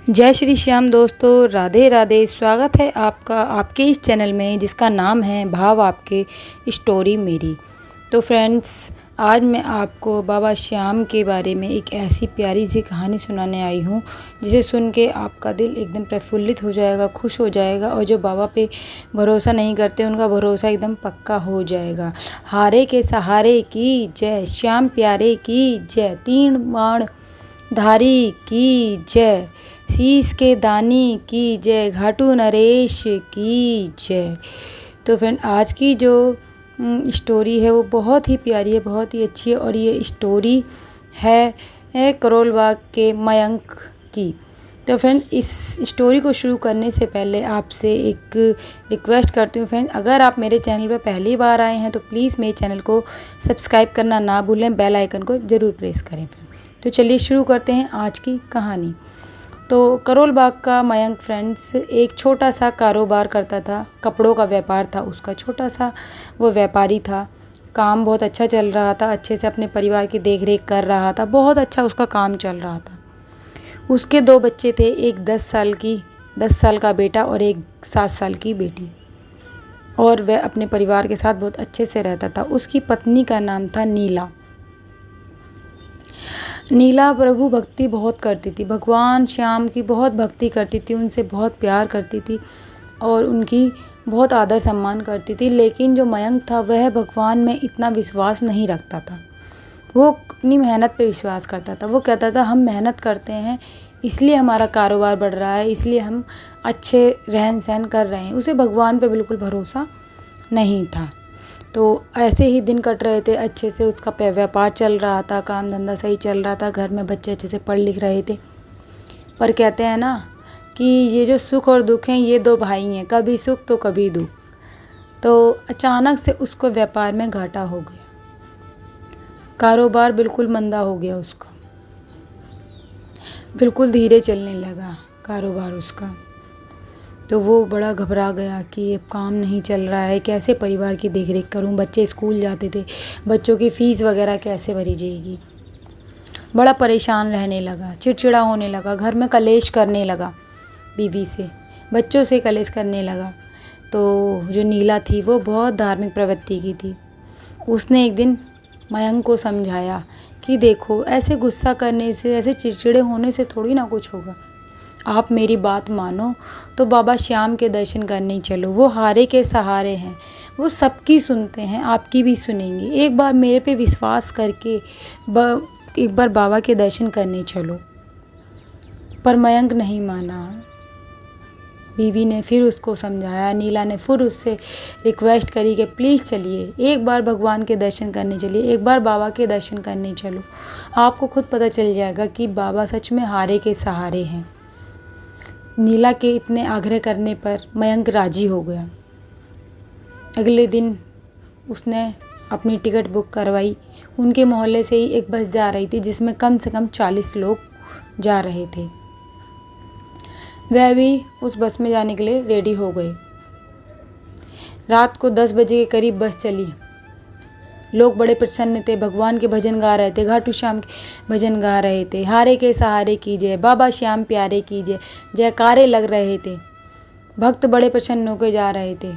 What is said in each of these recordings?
जय श्री श्याम दोस्तों, राधे राधे। स्वागत है आपका आपके इस चैनल में जिसका नाम है भाव आपके स्टोरी मेरी। तो फ्रेंड्स, आज मैं आपको बाबा श्याम के बारे में एक ऐसी प्यारी सी कहानी सुनाने आई हूँ जिसे सुन के आपका दिल एकदम प्रफुल्लित हो जाएगा, खुश हो जाएगा। और जो बाबा पे भरोसा नहीं करते उनका भरोसा एकदम पक्का हो जाएगा। हारे के सहारे की जय, श्याम प्यारे की जय, तीन बाण धारी की जय, शीश के दानी की जय, घाटू नरेश की जय। तो फ्रेंड, आज की जो स्टोरी है वो बहुत ही प्यारी है, बहुत ही अच्छी है। और ये स्टोरी है करोल बाग के मयंक की। तो फ्रेंड, इस स्टोरी को शुरू करने से पहले आपसे एक रिक्वेस्ट करती हूँ फ्रेंड, अगर आप मेरे चैनल पर पहली बार आए हैं तो प्लीज़ मेरे चैनल को सब्सक्राइब करना ना भूलें, बेल आइकन को ज़रूर प्रेस करें फ्रेंड। तो चलिए शुरू करते हैं आज की कहानी। तो करोल बाग का मयंक फ्रेंड्स एक छोटा सा कारोबार करता था, कपड़ों का व्यापार था उसका, छोटा सा वो व्यापारी था। काम बहुत अच्छा चल रहा था, अच्छे से अपने परिवार की देखरेख कर रहा था, बहुत अच्छा उसका काम चल रहा था। उसके दो बच्चे थे, एक 10 साल का बेटा और एक 7 साल की बेटी। और वह अपने परिवार के साथ बहुत अच्छे से रहता था। उसकी पत्नी का नाम था नीला। नीला प्रभु भक्ति बहुत करती थी, भगवान श्याम की बहुत भक्ति करती थी, उनसे बहुत प्यार करती थी और उनकी बहुत आदर सम्मान करती थी। लेकिन जो मयंक था वह भगवान में इतना विश्वास नहीं रखता था। वो अपनी मेहनत पे विश्वास करता था। वो कहता था हम मेहनत करते हैं इसलिए हमारा कारोबार बढ़ रहा है, इसलिए हम अच्छे रहन सहन कर रहे हैं। उसे भगवान पे बिल्कुल भरोसा नहीं था। तो ऐसे ही दिन कट रहे थे, अच्छे से उसका व्यापार चल रहा था, काम धंधा सही चल रहा था, घर में बच्चे अच्छे से पढ़ लिख रहे थे। पर कहते हैं ना कि ये जो सुख और दुख हैं ये दो भाई हैं, कभी सुख तो कभी दुख। तो अचानक से उसको व्यापार में घाटा हो गया, कारोबार बिल्कुल मंदा हो गया उसका, बिल्कुल धीरे चलने लगा कारोबार उसका। तो वो बड़ा घबरा गया कि अब काम नहीं चल रहा है, कैसे परिवार की देखरेख करूं, बच्चे स्कूल जाते थे, बच्चों की फ़ीस वगैरह कैसे भरी जाएगी। बड़ा परेशान रहने लगा, चिड़चिड़ा होने लगा, घर में कलेश करने लगा, बीवी से, बच्चों से कलेश करने लगा। तो जो नीला थी वो बहुत धार्मिक प्रवृत्ति की थी। उसने एक दिन मयंक को समझाया कि देखो, ऐसे गुस्सा करने से, ऐसे चिड़चिड़े होने से थोड़ी ना कुछ होगा। आप मेरी बात मानो तो बाबा श्याम के दर्शन करने चलो। वो हारे के सहारे हैं, वो सबकी सुनते हैं, आपकी भी सुनेंगे। एक बार मेरे पे विश्वास करके एक बार बाबा के दर्शन करने चलो। पर मयंक नहीं माना। बीवी ने फिर उसको समझाया, नीला ने फिर उससे रिक्वेस्ट करी कि प्लीज़ चलिए, एक बार भगवान के दर्शन करने चलिए, एक बार बाबा के दर्शन करने चलो। आपको खुद पता चल जाएगा कि बाबा सच में हारे के सहारे हैं। नीला के इतने आग्रह करने पर मयंक राजी हो गया। अगले दिन उसने अपनी टिकट बुक करवाई। उनके मोहल्ले से ही एक बस जा रही थी जिसमें कम से कम 40 लोग जा रहे थे। वह भी उस बस में जाने के लिए रेडी हो गए। रात को 10 बजे के करीब बस चली। लोग बड़े प्रसन्न थे, भगवान के भजन गा रहे थे, घाटू श्याम के भजन गा रहे थे, हारे के सहारे की जय, बाबा श्याम प्यारे की जय, जयकारे लग रहे थे। भक्त बड़े प्रसन्न होकर जा रहे थे।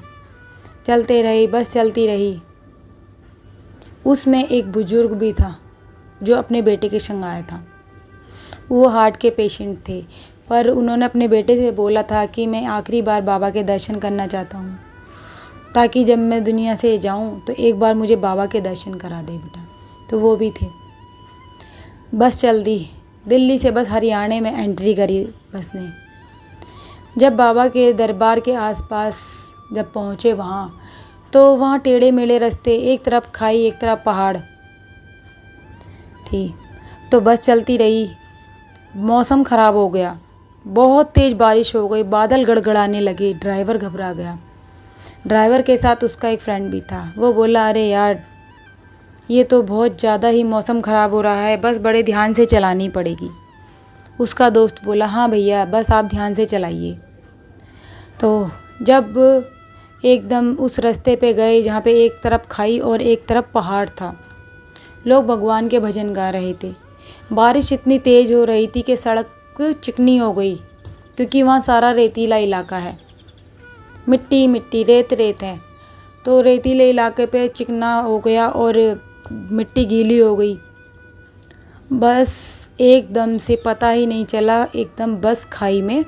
चलते रही, बस चलती रही। उसमें एक बुजुर्ग भी था जो अपने बेटे के संग आया था। वो हार्ट के पेशेंट थे, पर उन्होंने अपने बेटे से बोला था कि मैं आखिरी बार बाबा के दर्शन करना चाहता हूँ, ताकि जब मैं दुनिया से जाऊं तो एक बार मुझे बाबा के दर्शन करा दे बेटा। तो वो भी थे। बस चल दी। दिल्ली से बस हरियाणा में एंट्री करी बस ने। जब बाबा के दरबार के आसपास जब पहुँचे तो वहाँ टेढ़े मेढ़े रास्ते, एक तरफ खाई एक तरफ पहाड़ थी। तो बस चलती रही। मौसम ख़राब हो गया, बहुत तेज़ बारिश हो गई, बादल गड़गड़ाने लगे। ड्राइवर घबरा गया। ड्राइवर के साथ उसका एक फ्रेंड भी था। वो बोला, अरे यार, ये तो बहुत ज़्यादा ही मौसम ख़राब हो रहा है, बस बड़े ध्यान से चलानी पड़ेगी। उसका दोस्त बोला, हाँ भैया, बस आप ध्यान से चलाइए। तो जब एकदम उस रास्ते पे गए जहाँ पे एक तरफ खाई और एक तरफ पहाड़ था, लोग भगवान के भजन गा रहे थे। बारिश इतनी तेज़ हो रही थी कि सड़क चिकनी हो गई, क्योंकि वहाँ सारा रेतीला इलाका है, मिट्टी मिट्टी रेत रेत है। तो रेतीले इलाके पे चिकना हो गया और मिट्टी गीली हो गई। बस एकदम से पता ही नहीं चला, एकदम बस खाई में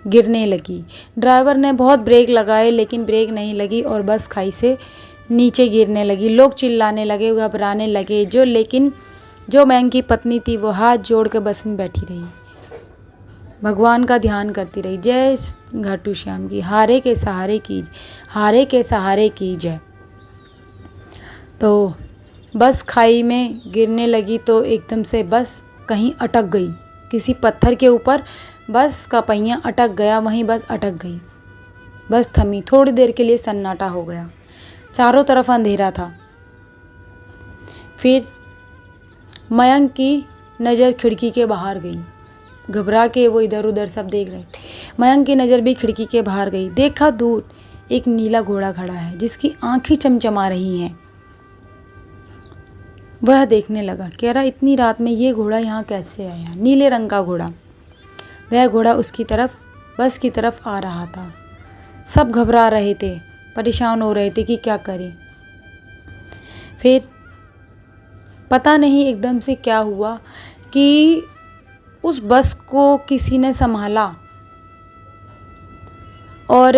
गिरने लगी। ड्राइवर ने बहुत ब्रेक लगाए लेकिन ब्रेक नहीं लगी और बस खाई से नीचे गिरने लगी। लोग चिल्लाने लगे, घबराने लगे। लेकिन जो मयंक की पत्नी थी वो हाथ जोड़ के बस में बैठी रही, भगवान का ध्यान करती रही। जय घाटू श्याम की, हारे के सहारे की, हारे के सहारे की जय। तो बस खाई में गिरने लगी तो एकदम से बस कहीं अटक गई, किसी पत्थर के ऊपर बस का पहिया अटक गया, वहीं बस अटक गई। बस थमी, थोड़ी देर के लिए सन्नाटा हो गया, चारों तरफ अंधेरा था। फिर मयंक की नज़र खिड़की के बाहर गई। घबरा के वो इधर उधर सब देख रहे थे। मयंक की नज़र भी खिड़की के बाहर गई। देखा दूर एक नीला घोड़ा खड़ा है जिसकी आंखें चमचमा रही हैं। वह देखने लगा, कह रहा इतनी रात में ये घोड़ा यहाँ कैसे आया? नीले रंग का घोड़ा। वह घोड़ा उसकी तरफ, बस की तरफ आ रहा था। सब घबरा रहे थे, परेशान हो रहे थे कि क्या करें। फिर पता नहीं एकदम से क्या हुआ कि उस बस को किसी ने संभाला और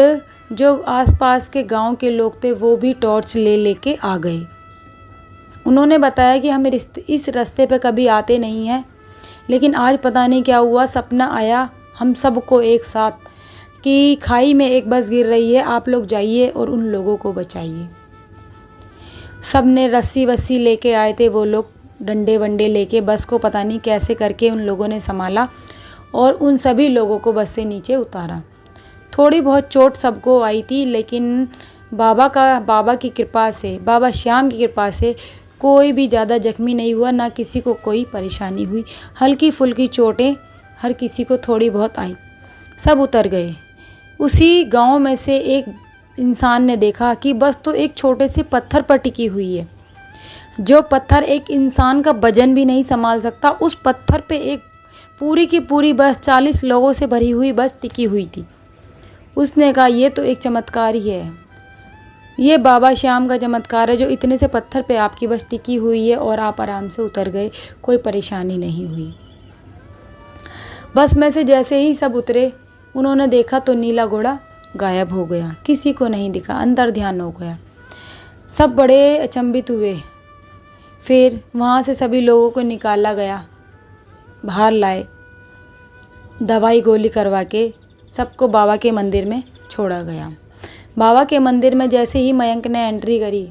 जो आसपास के गांव के लोग थे वो भी टॉर्च ले लेके आ गए। उन्होंने बताया कि हम इस रास्ते पे कभी आते नहीं हैं, लेकिन आज पता नहीं क्या हुआ, सपना आया हम सबको एक साथ कि खाई में एक बस गिर रही है, आप लोग जाइए और उन लोगों को बचाइए। सब ने रस्सी वस्सी लेके आए थे वो लोग, डंडे वंडे लेके बस को पता नहीं कैसे करके उन लोगों ने संभाला और उन सभी लोगों को बस से नीचे उतारा। थोड़ी बहुत चोट सबको आई थी, लेकिन बाबा की कृपा से, बाबा श्याम की कृपा से कोई भी ज़्यादा जख्मी नहीं हुआ, ना किसी को कोई परेशानी हुई। हल्की फुल्की चोटें हर किसी को थोड़ी बहुत आई, सब उतर गए। उसी गांव में से एक इंसान ने देखा कि बस तो एक छोटे से पत्थर पर टिकी हुई है, जो पत्थर एक इंसान का वजन भी नहीं संभाल सकता। उस पत्थर पे एक पूरी की पूरी बस 40 लोगों से भरी हुई बस टिकी हुई थी। उसने कहा ये तो एक चमत्कार ही है, ये बाबा श्याम का चमत्कार है जो इतने से पत्थर पे आपकी बस टिकी हुई है और आप आराम से उतर गए, कोई परेशानी नहीं हुई। बस में से जैसे ही सब उतरे, उन्होंने देखा तो नीला घोड़ा गायब हो गया, किसी को नहीं दिखा, अंतर ध्यान हो गया। सब बड़े अचंभित हुए। फिर वहाँ से सभी लोगों को निकाला गया, बाहर लाए, दवाई गोली करवा के सबको बाबा के मंदिर में छोड़ा गया। बाबा के मंदिर में जैसे ही मयंक ने एंट्री करी,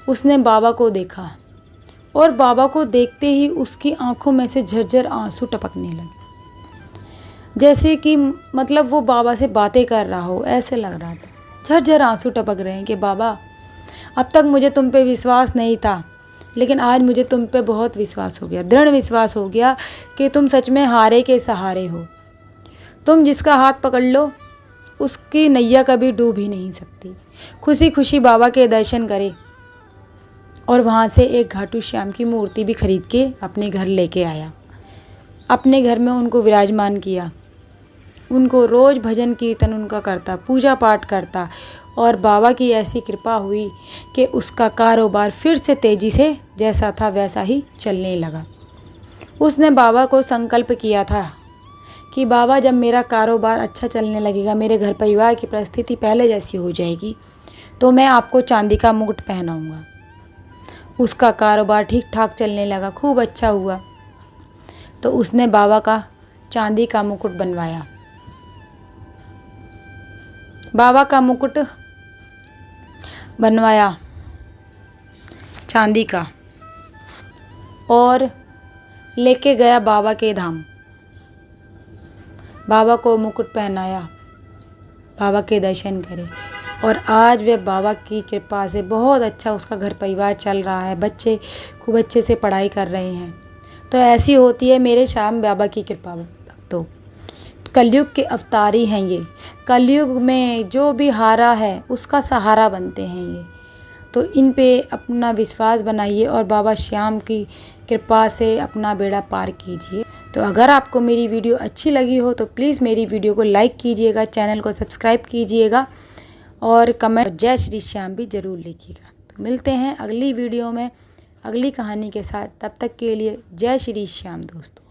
उसने बाबा को देखा और बाबा को देखते ही उसकी आंखों में से झरझर आंसू टपकने लगे, जैसे कि मतलब वो बाबा से बातें कर रहा हो, ऐसे लग रहा था। झरझर आंसू टपक रहे हैं कि बाबा अब तक मुझे तुम पे विश्वास नहीं था, लेकिन आज मुझे तुम पे बहुत विश्वास हो गया, दृढ़ विश्वास हो गया कि तुम सच में हारे के सहारे हो। तुम जिसका हाथ पकड़ लो उसकी नैया कभी डूब ही नहीं सकती। खुशी खुशी बाबा के दर्शन करे और वहाँ से एक घाटू श्याम की मूर्ति भी खरीद के अपने घर लेके आया। अपने घर में उनको विराजमान किया, उनको रोज़ भजन कीर्तन उनका करता, पूजा पाठ करता और बाबा की ऐसी कृपा हुई कि उसका कारोबार फिर से तेज़ी से जैसा था वैसा ही चलने लगा। उसने बाबा को संकल्प किया था कि बाबा जब मेरा कारोबार अच्छा चलने लगेगा, मेरे घर परिवार की परिस्थिति पहले जैसी हो जाएगी, तो मैं आपको चांदी का मुकुट पहनाऊंगा। उसका कारोबार ठीक ठाक चलने लगा, खूब अच्छा हुआ। तो उसने बाबा का चांदी का मुकुट बनवाया। बाबा का मुकुट बनवाया चांदी का और लेके गया बाबा के धाम। बाबा को मुकुट पहनाया, बाबा के दर्शन करे और आज वे बाबा की कृपा से बहुत अच्छा उसका घर परिवार चल रहा है, बच्चे खूब अच्छे से पढ़ाई कर रहे हैं। तो ऐसी होती है मेरे श्याम बाबा की कृपा। तो कलयुग के अवतारी हैं ये, कलयुग में जो भी हारा है उसका सहारा बनते हैं ये। तो इन पे अपना विश्वास बनाइए और बाबा श्याम की कृपा से अपना बेड़ा पार कीजिए। तो अगर आपको मेरी वीडियो अच्छी लगी हो तो प्लीज़ मेरी वीडियो को लाइक कीजिएगा, चैनल को सब्सक्राइब कीजिएगा और कमेंट जय श्री श्याम भी ज़रूर लिखिएगा। तो मिलते हैं अगली वीडियो में अगली कहानी के साथ, तब तक के लिए जय श्री श्याम दोस्तों।